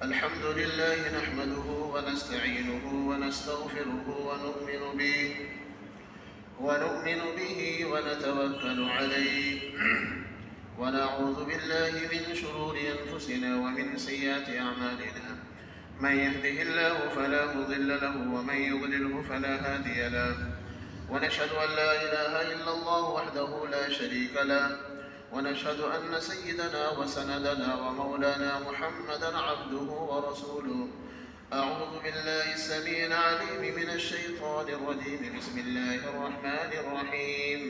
الحمد لله نحمده ونستعينه ونستغفره ونؤمن به ونتوكل عليه ونعوذ بالله من شرور أنفسنا ومن سيئات أعمالنا. من يهده الله فلا مضل له ومن يضلله فلا هادي له، ونشهد أن لا إله إلا الله وحده لا شريك له، ونشهد أن سيدنا وسندنا ومولانا محمدا عبده ورسوله. أعوذ بالله السميع العليم من الشيطان الرجيم. بسم الله الرحمن الرحيم.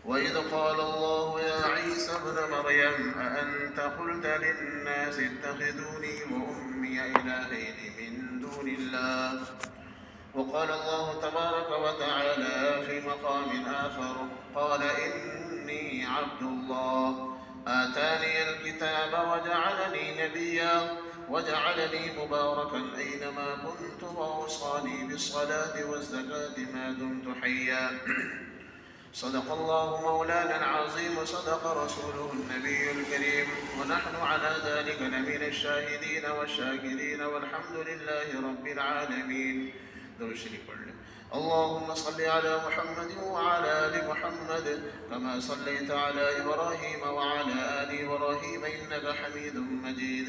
وإذ قال الله يا عيسى ابن مريم أأنت قلت للناس اتخذوني وأمي إلهين من دون الله. وقال الله تبارك وتعالى في مقام آخر قال إني عبد الله آتاني الكتاب وجعلني نبيا وجعلني مباركا أينما كنت وأوصاني بالصلاة والزكاة ما دمت حيا. صدق الله مولانا العظيم وصدق رسوله النبي الكريم، ونحن على ذلك لمن الشاهدين والشاكرين والحمد لله رب العالمين. درود شریف پڑھ لیں. اللهم صل على محمد وعلى آل محمد كما صليت على إبراهيم وعلى آل إبراهيم إنك حميد مجيد.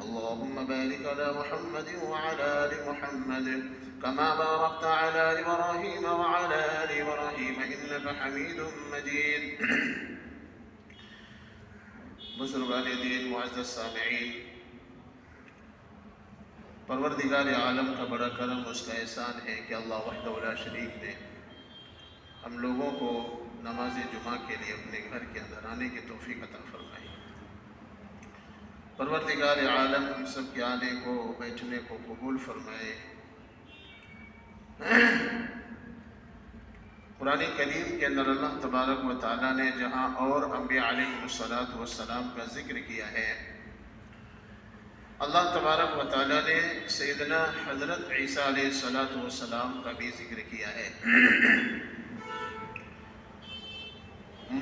اللهم بارك على محمد وعلى آل محمد كما باركت على إبراهيم وعلى آل إبراهيم إنك حميد مجيد. بزرگان دین، معزز سامعین، پروردگار عالم کا بڑا کرم، اس کا احسان ہے کہ اللہ وحدہ لا شریک نے ہم لوگوں کو نماز جمعہ کے لیے اپنے گھر کے اندر آنے کی توفیق عطا فرمائی. پروردگار عالم ہم سب کے آنے کو، بیٹھنے کو قبول فرمائے. قرآن کریم کے اندر اللہ تبارک و تعالیٰ نے جہاں اور انبیاء علیہ السلام کا ذکر کیا ہے، اللہ تبارک و تعالیٰ نے سیدنا حضرت عیسیٰ علیہ السلام کا بھی ذکر کیا ہے.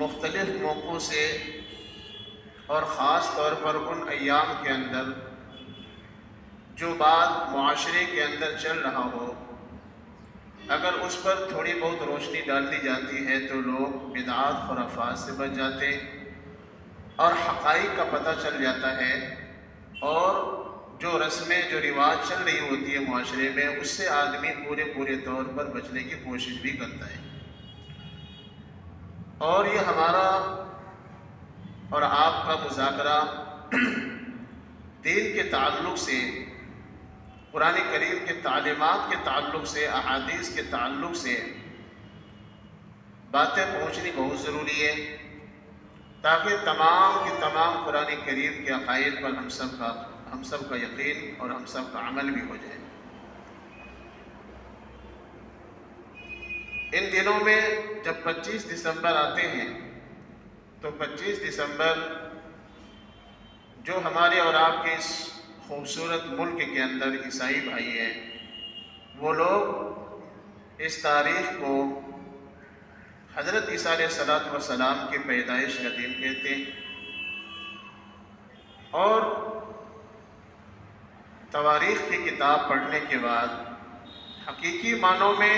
مختلف موقعوں سے اور خاص طور پر ان ایام کے اندر جو بات معاشرے کے اندر چل رہا ہو، اگر اس پر تھوڑی بہت روشنی ڈال دی جاتی ہے تو لوگ بدعات خرافات سے بچ جاتے اور حقائق کا پتہ چل جاتا ہے، اور جو رسمیں، جو رواج چل رہی ہوتی ہے معاشرے میں، اس سے آدمی پورے طور پر بچنے کی کوشش بھی کرتا ہے. اور یہ ہمارا اور آپ کا مذاکرہ دین کے تعلق سے، قرآن کریم کے تعلیمات کے تعلق سے، احادیث کے تعلق سے باتیں پہنچنی بہت ضروری ہے، تاکہ تمام کی تمام قرآن کریم کے عقائد پر ہم سب کا یقین اور ہم سب کا عمل بھی ہو جائے. ان دنوں میں جب 25 دسمبر آتے ہیں تو 25 دسمبر جو ہمارے اور آپ کے اس خوبصورت ملک کے اندر عیسائی بھائی ہیں، وہ لوگ اس تاریخ کو حضرت عیسیٰ علیہ السلام کی پیدائش کا دن کہتے ہیں، اور تواریخ کی کتاب پڑھنے کے بعد حقیقی معنوں میں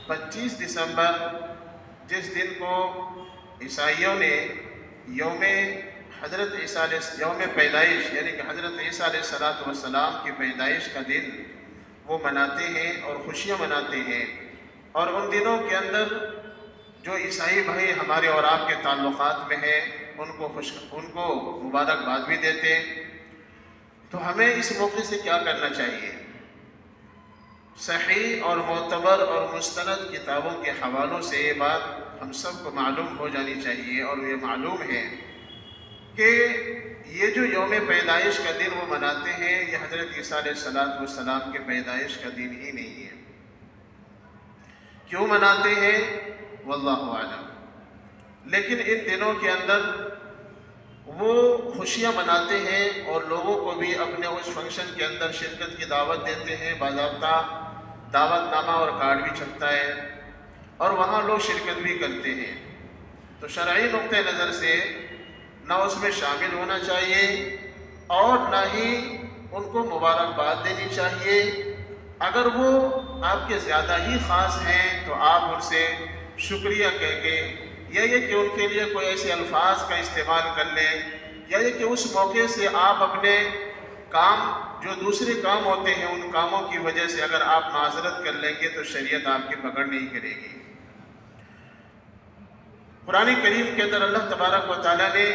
25 دسمبر جس دن کو عیسائیوں نے یوم پیدائش، یعنی کہ حضرت عیسیٰ علیہ السلام کی پیدائش کا دن وہ مناتے ہیں اور خوشیاں مناتے ہیں. اور ان دنوں کے اندر جو عیسائی بھائی ہمارے اور آپ کے تعلقات میں ہیں، ان کو مبارکباد بھی دیتے ہیں. تو ہمیں اس موقع سے کیا کرنا چاہیے؟ صحیح اور معتبر اور مستند کتابوں کے حوالوں سے یہ بات ہم سب کو معلوم ہو جانی چاہیے، اور یہ معلوم ہے کہ یہ جو یوم پیدائش کا دن وہ مناتے ہیں، یہ حضرت عیسیٰ علیہ السلام کے پیدائش کا دن ہی نہیں ہے. کیوں مناتے ہیں واللہ اعلم، لیکن ان دنوں کے اندر وہ خوشیاں مناتے ہیں اور لوگوں کو بھی اپنے اس فنکشن کے اندر شرکت کی دعوت دیتے ہیں. باضابطہ دعوت نامہ اور کارڈ بھی چھپتا ہے اور وہاں لوگ شرکت بھی کرتے ہیں. تو شرعی نقطہ نظر سے نہ اس میں شامل ہونا چاہیے اور نہ ہی ان کو مبارکباد دینی چاہیے۔ اگر وہ آپ کے زیادہ ہی خاص ہیں تو آپ ان سے شکریہ کہہ کے یا یہ کہ ان کے لیے کوئی ایسے الفاظ کا استعمال کر لیں، یا یہ کہ اس موقع سے آپ اپنے کام جو دوسرے کام ہوتے ہیں ان کاموں کی وجہ سے اگر آپ معذرت کر لیں گے تو شریعت آپ کی پکڑ نہیں کرے گی۔ قرآن کریم کے اندر اللہ تبارک و تعالیٰ نے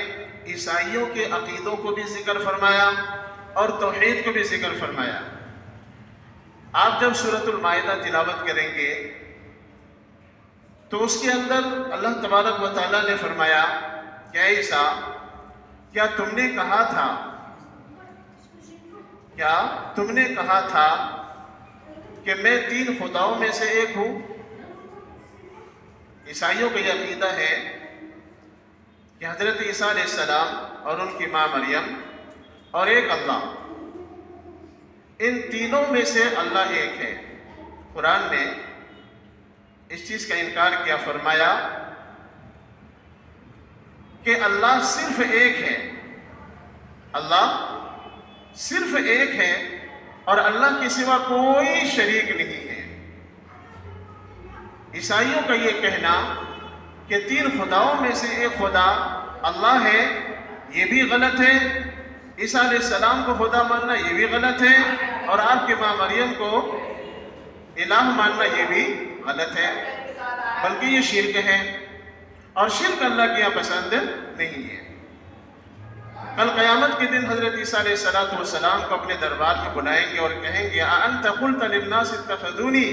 عیسائیوں کے عقیدوں کو بھی ذکر فرمایا اور توحید کو بھی ذکر فرمایا۔ آپ جب سورۃ المائدہ تلاوت کریں گے تو اس کے اندر اللہ تبارک و تعالیٰ نے فرمایا کہ اے عیسیٰ، کیا تم نے کہا تھا کہ میں 3 خداؤں میں سے ایک ہوں؟ عیسائیوں کا یہ عقیدہ ہے کہ حضرت عیسیٰ علیہ السلام اور ان کی ماں مریم اور ایک اللہ، ان تینوں میں سے اللہ ایک ہے۔ قرآن نے اس چیز کا انکار کیا، فرمایا کہ اللہ صرف ایک ہے، اللہ صرف ایک ہے اور اللہ کے سوا کوئی شریک نہیں ہے۔ عیسائیوں کا یہ کہنا کہ 3 خداؤں میں سے ایک خدا اللہ ہے یہ بھی غلط ہے، عیسیٰ علیہ السلام کو خدا ماننا یہ بھی غلط ہے، اور آپ کی ماں مریم کو الہ ماننا یہ بھی غلط ہے، بلکہ یہ شرک ہے، اور شرک اللہ کے یہاں پسند نہیں ہے۔ کل قیامت کے دن حضرت عیسیٰ علیہ السلام کو اپنے دربار میں بلائیں گے اور کہیں گے اَأَنْتَ قُلْتَ لِلنَّاسِ اتَّخِذُونِي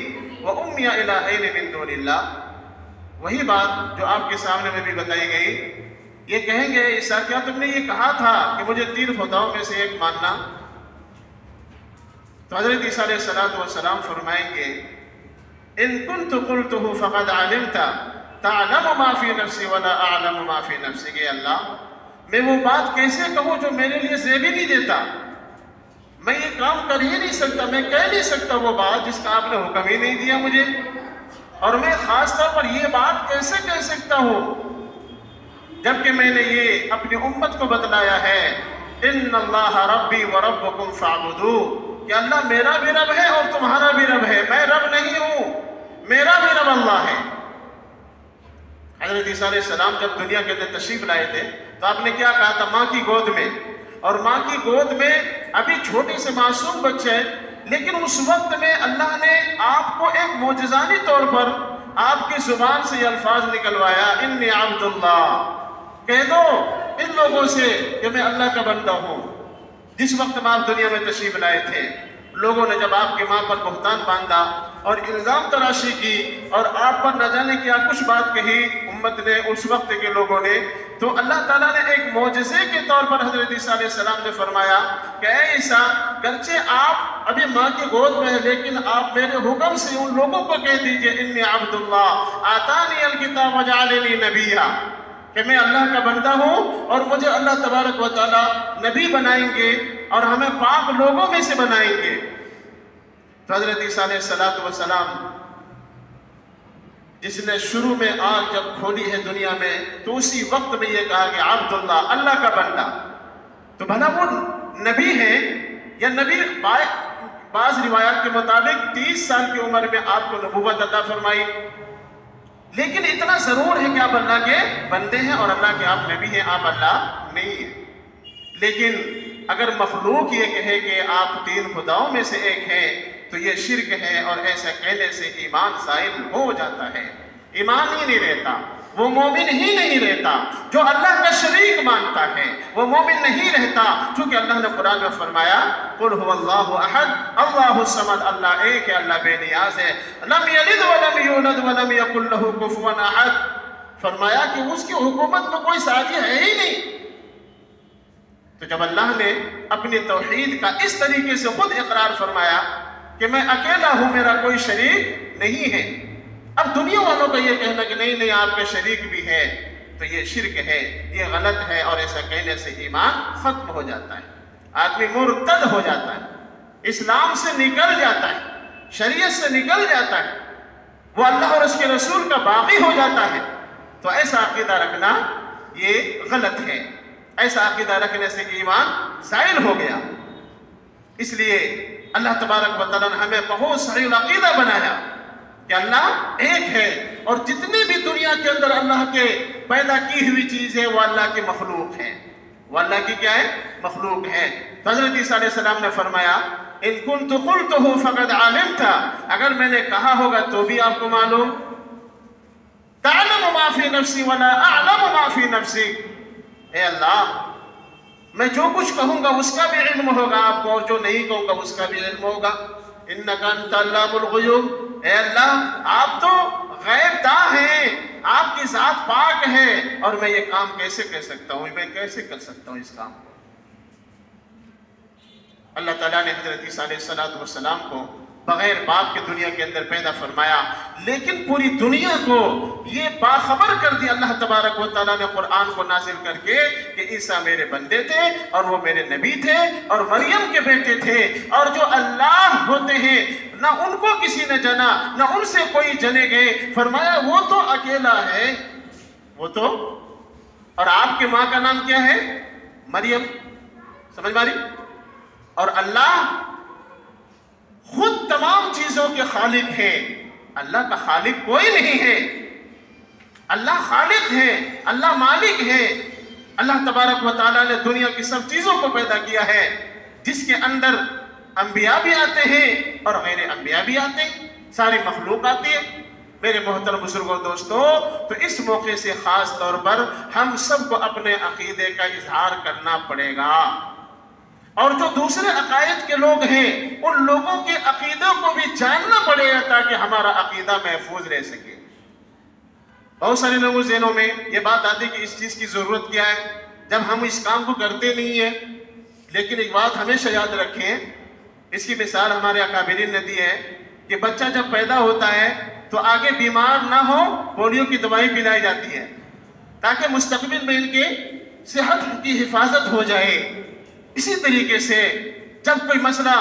وَأُمِّيَ إِلَٰهَيْنِ مِن دُونِ اللَّهِ، وہی بات جو آپ کے سامنے میں بھی بتائی گئی۔ یہ کہیں گے عیسیٰ، کیا تم نے یہ کہا تھا کہ مجھے 3 خداؤں میں سے ایک ماننا؟ تو حضرت عیسیٰ علیہ السلام فرمائیں گے إِن كُنْتُ قُلْتُهُ فَقَدْ عَلِمْتَ تَعْلَمُ مَا فِي نَفْسِي وَلَا أَعْلَمُ مَا فِي نَفْسِكَ۔ کہ اللہ، میں وہ بات کیسے کہوں جو میرے لیے زیب ہی نہیں دیتا؟ میں یہ کام کر ہی نہیں سکتا، میں کہہ نہیں سکتا وہ بات جس کا آپ نے حکم ہی نہیں دیا مجھے، اور میں خاص طور پر یہ بات کیسے کہہ سکتا ہوں جبکہ میں نے یہ اپنی امت کو بتلایا ہے ان اللہ ربی وربکم فاعبدوہ، کہ اللہ میرا بھی رب ہے اور تمہارا بھی رب ہے، میں رب نہیں ہوں، میرا بھی رب اللہ ہے۔ حضرت عیسیٰ علیہ السلام جب دنیا کے اندر تشریف لائے تھے تو آپ نے کیا کہا تھا؟ ماں کی گود میں، اور ماں کی گود میں ابھی چھوٹے سے معصوم بچے، لیکن اس وقت میں اللہ نے آپ کو ایک معجزانی طور پر آپ کی زبان سے یہ الفاظ نکلوایا انی عبد اللہ، کہہ دو ان لوگوں سے کہ میں اللہ کا بندہ ہوں۔ جس وقت میں آپ دنیا میں تشریف لائے تھے، لوگوں نے جب آپ کی ماں پر بہتان باندھا اور الزام تراشی کی اور آپ پر نہ جانے کیا کچھ بات کہی امت نے، اس وقت کے لوگوں نے، تو اللہ تعالیٰ نے ایک معجزے کے طور پر حضرت عیسیٰ علیہ السلام نے فرمایا کہ اے عیسیٰ، گرچہ آپ ابھی ماں کی گود میں ہیں لیکن آپ میرے حکم سے ان لوگوں کو کہہ دیجئے انی عبد اللہ آتانی الکتاب وجعلنی نبیا، کہ میں اللہ کا بندہ ہوں اور مجھے اللہ تبارک و تعالیٰ نبی بنائیں گے اور ہمیں پاک لوگوں میں سے بنائیں گے۔ تو حضرت عیسیٰ علیہ السلام جس نے شروع میں آنکھ جب کھولی ہے دنیا میں تو اسی وقت میں یہ کہا کہ عبد اللہ، اللہ کا بندہ۔ تو بھلا وہ نبی ہیں یا نبی؟ بعض روایات کے مطابق 30 سال کی عمر میں آپ کو نبوت عطا فرمائی، لیکن اتنا ضرور ہے کہ آپ اللہ کے بندے ہیں اور اللہ کے آپ نبی ہیں، آپ اللہ نہیں ہیں۔ لیکن اگر مخلوق یہ کہے کہ آپ 3 خداؤں میں سے ایک ہیں تو یہ شرک ہے، اور ایسا کہنے سے ایمان زائل ہو جاتا ہے، ایمان ہی نہیں رہتا، وہ مومن ہی نہیں رہتا۔ جو اللہ کا شریک مانتا ہے وہ مومن نہیں رہتا، چونکہ اللہ نے قرآن میں فرمایا قُلْ هُوَ اللَّهُ أَحَدٌ اللَّهُ الصَّمَدُ، اللہ ایک ہے، اللہ بے نیاز ہے، لم یلد ولم یولد ولم یکن لہ کفوا احد، فرمایا کہ اس کی حکومت میں کوئی ساتھی ہے ہی نہیں۔ تو جب اللہ نے اپنی توحید کا اس طریقے سے خود اقرار فرمایا کہ میں اکیلا ہوں، میرا کوئی شریک نہیں ہے، اب دنیا والوں کا یہ کہنا کہ نہیں آپ کے شریک بھی ہے، تو یہ شرک ہے، یہ غلط ہے، اور ایسا کہنے سے ایمان ختم ہو جاتا ہے، آدمی مرتد ہو جاتا ہے، اسلام سے نکل جاتا ہے، شریعت سے نکل جاتا ہے، وہ اللہ اور اس کے رسول کا باغی ہو جاتا ہے۔ تو ایسا عقیدہ رکھنا یہ غلط ہے۔ ایسا عقیدہ رکھنے سے ایمان زائل ہو گیا. اس لیے اللہ تبارک و تعالیٰ نے ہمیں بہت صحیح العقیدہ بنایا کہ اللہ ایک ہے، اور جتنی بھی دنیا کے اندر اللہ کے پیدا کی ہوئی چیزیں وہ اللہ کی مخلوق ہے. وہ اللہ کی کیا ہے؟ مخلوق ہے. تو حضرت عیسیٰ علیہ السلام نے فرمایا ان کنت قلتہ فقد علمت، اگر میں نے کہا ہوگا تو بھی آپ کو معلوم. تعلم ما فی نفسی ولا اعلم ما فی نفسی. اے اللہ میں جو کچھ کہوں گا اس کا بھی علم ہوگا آپ کو، اور جو نہیں کہوں گا اس کا بھی علم ہوگا. انک انت علام الغیوب. اے اللہ آپ تو غیب داں ہیں، آپ کی ذات پاک ہے، اور میں یہ کام کیسے کر سکتا ہوں، میں کیسے کر سکتا ہوں اس کام کو. اللہ تعالیٰ نے حضرت عیسیٰ علیہ السلام کو بغیر باپ کے دنیا کے اندر پیدا فرمایا، لیکن پوری دنیا کو یہ باخبر کر دیا اللہ تبارک و تعالیٰ نے قرآن کو نازل کر کے کہ عیسیٰ میرے بندے تھے اور وہ میرے نبی تھے اور مریم کے بیٹے تھے، اور جو اللہ ہوتے ہیں نہ ان کو کسی نے جنا نہ ان سے کوئی جنے گئے. فرمایا وہ تو اکیلا ہے، وہ تو، اور آپ کے ماں کا نام کیا ہے؟ مریم. سمجھ ماری؟ اور اللہ خود تمام چیزوں کے خالق ہے. اللہ کا خالق کوئی نہیں ہے. اللہ خالق ہے، اللہ مالک ہے. اللہ تبارک و تعالیٰ نے دنیا کی سب چیزوں کو پیدا کیا ہے، جس کے اندر انبیاء بھی آتے ہیں اور غیر انبیاء بھی آتے ہیں، ساری مخلوق آتی ہے. میرے محترم بزرگوں دوستو، تو اس موقع سے خاص طور پر ہم سب کو اپنے عقیدے کا اظہار کرنا پڑے گا، اور جو دوسرے عقائد کے لوگ ہیں ان لوگوں کے عقیدوں کو بھی جاننا پڑے گا تاکہ ہمارا عقیدہ محفوظ رہ سکے. بہت سارے لوگوں کے ذہنوں میں یہ بات آتی کہ اس چیز کی ضرورت کیا ہے جب ہم اس کام کو کرتے نہیں ہیں. لیکن ایک بات ہمیشہ یاد رکھیں، اس کی مثال ہمارے اکابرین نے دی ہے کہ بچہ جب پیدا ہوتا ہے تو آگے بیمار نہ ہو پولیو کی دوائی پلائی جاتی ہے تاکہ مستقبل میں ان کے صحت کی حفاظت ہو جائے. اسی طریقے سے جب کوئی مسئلہ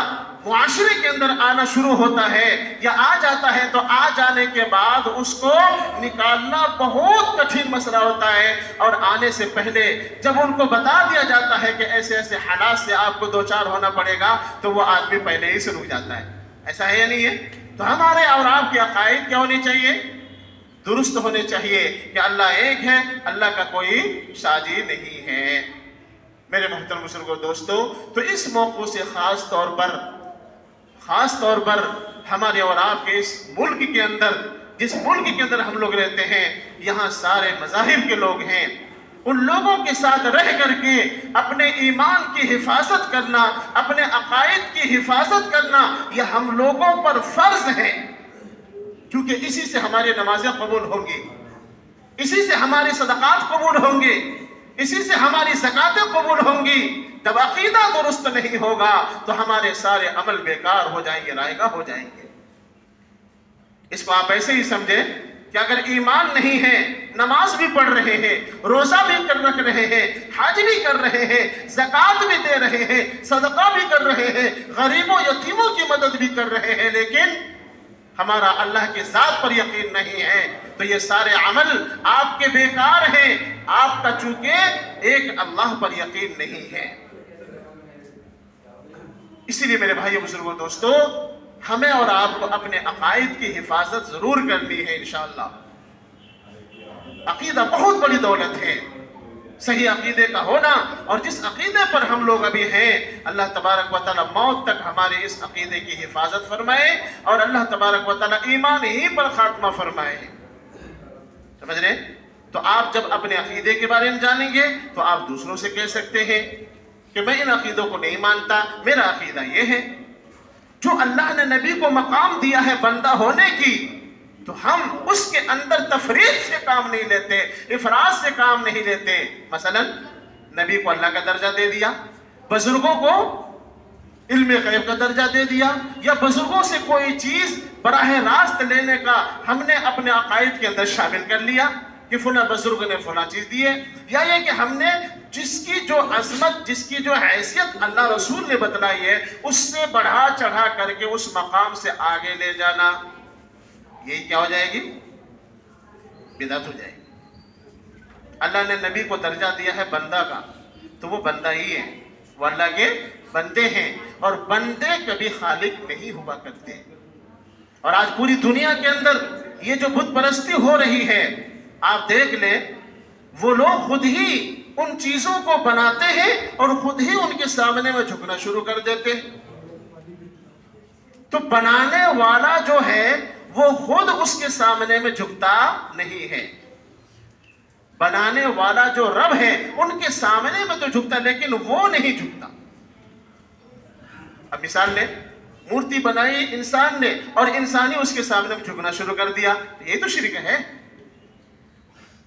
معاشرے کے اندر آنا شروع ہوتا ہے یا آ جاتا ہے تو آ جانے کے بعد اس کو نکالنا بہت کٹھن مسئلہ ہوتا ہے، اور آنے سے پہلے جب ان کو بتا دیا جاتا ہے کہ ایسے ایسے حالات سے آپ کو دوچار ہونا پڑے گا تو وہ آدمی پہلے ہی سے رک جاتا ہے. ایسا ہے یا نہیں ہے؟ تو ہمارے اور آپ کے عقائد کیا ہونے چاہیے؟ درست ہونے چاہیے کہ اللہ ایک ہے، اللہ کا کوئی شاجی نہیں ہے. میرے محترم بزرگوں دوستو، تو اس موقع سے خاص طور پر ہمارے اور آپ کے اس ملک کے اندر، جس ملک کے اندر ہم لوگ رہتے ہیں، یہاں سارے مذاہب کے لوگ ہیں. ان لوگوں کے ساتھ رہ کر کے اپنے ایمان کی حفاظت کرنا، اپنے عقائد کی حفاظت کرنا، یہ ہم لوگوں پر فرض ہے، کیونکہ اسی سے ہماری نمازیں قبول ہوں گی، اسی سے ہمارے صدقات قبول ہوں گے، اسی سے ہماری زکاتیں قبول ہوں گی. جب عقیدہ درست نہیں ہوگا تو ہمارے سارے عمل بیکار ہو جائیں گے، رائگاں ہو جائیں گے. اس کو آپ ایسے ہی سمجھیں کہ اگر ایمان نہیں ہے، نماز بھی پڑھ رہے ہیں، روزہ بھی رکھ رہے ہیں، حج بھی کر رہے ہیں، زکات بھی دے رہے ہیں، صدقہ بھی کر رہے ہیں، غریبوں یتیموں کی مدد بھی کر رہے ہیں، لیکن ہمارا اللہ کی ذات پر یقین نہیں ہے، تو یہ سارے عمل آپ کے بیکار ہیں. آپ کا چونکہ ایک اللہ پر یقین نہیں ہے. اسی لیے میرے بھائی بزرگوں دوستو، ہمیں اور آپ کو اپنے عقائد کی حفاظت ضرور کرنی ہے انشاءاللہ. عقیدہ بہت بڑی دولت ہے، صحیح عقیدے کا ہونا، اور جس عقیدے پر ہم لوگ ابھی ہیں اللہ تبارک و تعالیٰ موت تک ہمارے اس عقیدے کی حفاظت فرمائے، اور اللہ تبارک و تعالیٰ ایمان ہی پر خاتمہ فرمائے. سمجھ رہے؟ تو آپ جب اپنے عقیدے کے بارے میں جانیں گے تو آپ دوسروں سے کہہ سکتے ہیں کہ میں ان عقیدوں کو نہیں مانتا، میرا عقیدہ یہ ہے. جو اللہ نے نبی کو مقام دیا ہے بندہ ہونے کی، تو ہم اس کے اندر تفریط سے کام نہیں لیتے، افراط سے کام نہیں لیتے. مثلا نبی کو اللہ کا درجہ دے دیا، بزرگوں کو علم غیب کا درجہ دے دیا، یا بزرگوں سے کوئی چیز براہ راست لینے کا ہم نے اپنے عقائد کے اندر شامل کر لیا کہ فلاں بزرگ نے فلاں چیز دی ہے، یا یہ کہ ہم نے جس کی جو عظمت، جس کی جو حیثیت اللہ رسول نے بتلائی ہے اس سے بڑھا چڑھا کر کے اس مقام سے آگے لے جانا، یہی کیا ہو جائے گی؟ بدعت ہو جائے گی. اللہ نے نبی کو درجہ دیا ہے بندہ کا، تو وہ بندہ ہی ہے، وہ اللہ کے بندے ہیں، اور بندے کبھی خالق نہیں ہوا کرتے۔ اور آج پوری دنیا کے اندر یہ جو بت پرستی ہو رہی ہے، آپ دیکھ لیں، وہ لوگ خود ہی ان چیزوں کو بناتے ہیں اور خود ہی ان کے سامنے میں جھکنا شروع کر دیتے ہیں۔ تو بنانے والا جو ہے وہ خود اس کے سامنے میں جھکتا نہیں ہے، بنانے والا جو رب ہے ان کے سامنے میں تو جھکتا لیکن وہ نہیں جھکتا۔ اب مثال لیں، مورتی بنائی انسان نے اور انسانی اس کے سامنے میں جھکنا شروع کر دیا، یہ تو شرک ہے۔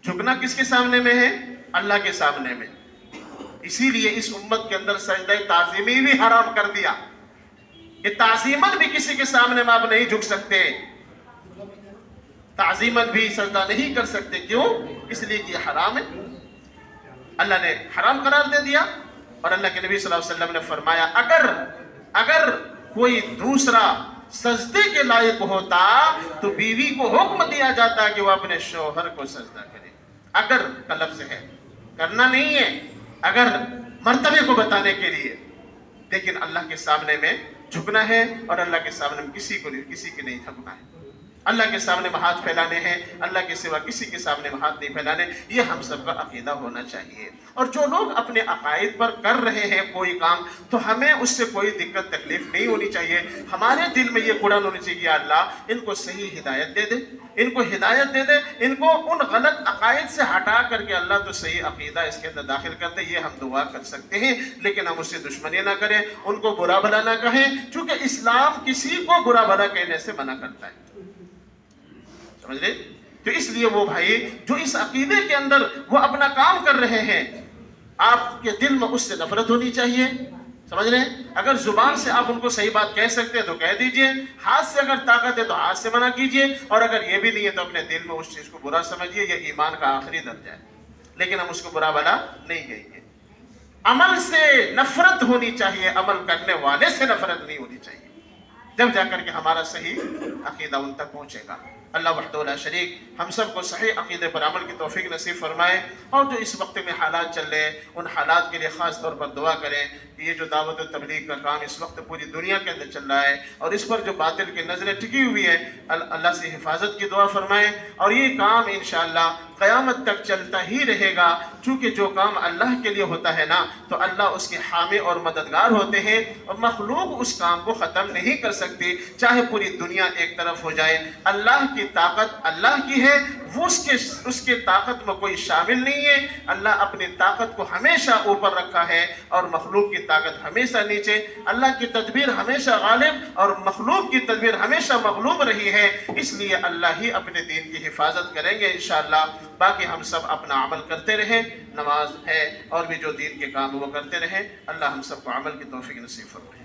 جھکنا کس کے سامنے میں ہے؟ اللہ کے سامنے میں۔ اسی لیے اس امت کے اندر سجدہ تعظیمی بھی حرام کر دیا کہ تعظیماً بھی کسی کے سامنے میں آپ نہیں جھک سکتے، تعظیماً بھی سجدہ نہیں کر سکتے۔ کیوں؟ اس لیے کہ یہ حرام ہے، اللہ نے حرام قرار دے دیا۔ اور اللہ کے نبی صلی اللہ علیہ وسلم نے فرمایا اگر کوئی دوسرا سجدے کے لائق ہوتا تو بیوی کو حکم دیا جاتا کہ وہ اپنے شوہر کو سجدہ کرے۔ اگر کا لفظ ہے، کرنا نہیں ہے، اگر مرتبے کو بتانے کے لیے، لیکن اللہ کے سامنے میں جھکنا ہے اور اللہ کے سامنے میں کسی کے نہیں جھکنا ہے۔ اللہ کے سامنے میں ہاتھ پھیلانے ہیں، اللہ کے سوا کسی کے سامنے میں ہاتھ نہیں پھیلانے، یہ ہم سب کا عقیدہ ہونا چاہیے۔ اور جو لوگ اپنے عقائد پر کر رہے ہیں کوئی کام، تو ہمیں اس سے کوئی دقت تکلیف نہیں ہونی چاہیے۔ ہمارے دل میں یہ قرآن ہونی چاہیے کہ اللہ ان کو صحیح ہدایت دے دے، ان کو ہدایت دے دے، ان کو ان غلط عقائد سے ہٹا کر کے اللہ تو صحیح عقیدہ اس کے اندر داخل کر دے۔ یہ ہم دعا کر سکتے ہیں، لیکن ہم اس سے دشمنی نہ کریں، ان کو برا بھلا نہ کہیں، چونکہ اسلام کسی کو برا بھلا کہنے سے منع کرتا ہے، سمجھ لیں؟ تو اس لیے وہ بھائی جو اس عقیدے کے اندر وہ اپنا کام کر رہے ہیں، آپ کے دل میں اس سے نفرت ہونی چاہیے، سمجھ رہے ہیں؟ اگر زبان سے آپ ان کو صحیح بات کہہ سکتے ہیں تو کہہ دیجئے، ہاتھ سے اگر طاقت ہے تو ہاتھ سے منع کیجئے، اور اگر یہ بھی نہیں ہے تو اپنے دل میں اس چیز کو برا سمجھیے، یہ ایمان کا آخری درجہ ہے، لیکن ہم اس کو برا بھلا نہیں کہیں گے۔ عمل سے نفرت ہونی چاہیے، عمل کرنے والے سے نفرت نہیں ہونی چاہیے، جب جا کر کے ہمارا صحیح عقیدہ ان تک پہنچے گا۔ اللہ وحدہ لا شریک ہم سب کو صحیح عقیدے پر عمل کی توفیق نصیب فرمائے، اور جو اس وقت میں حالات چل رہے ہیں ان حالات کے لیے خاص طور پر دعا کریں کہ یہ جو دعوت و تبلیغ کا کام اس وقت پوری دنیا کے اندر چل رہا ہے اور اس پر جو باطل کی نظریں ٹکی ہوئی ہیں، اللہ سے حفاظت کی دعا فرمائیں، اور یہ کام انشاءاللہ قیامت تک چلتا ہی رہے گا، چونکہ جو کام اللہ کے لیے ہوتا ہے نا تو اللہ اس کے حامی اور مددگار ہوتے ہیں، اور مخلوق اس کام کو ختم نہیں کر سکتی، چاہے پوری دنیا ایک طرف ہو جائے۔ اللہ کی طاقت اللہ کی ہے، وہ اس کے طاقت میں کوئی شامل نہیں ہے۔ اللہ اپنی طاقت کو ہمیشہ اوپر رکھا ہے اور مخلوق کی طاقت ہمیشہ نیچے۔ اللہ کی تدبیر ہمیشہ غالب اور مخلوق کی تدبیر ہمیشہ مغلوب رہی ہے، اس لیے اللہ ہی اپنے دین کی حفاظت کریں گے انشاءاللہ۔ باقی ہم سب اپنا عمل کرتے رہیں، نماز ہے اور بھی جو دین کے کام وہ کرتے رہیں۔ اللہ ہم سب کو عمل کی توفیق نصیب فرمائے۔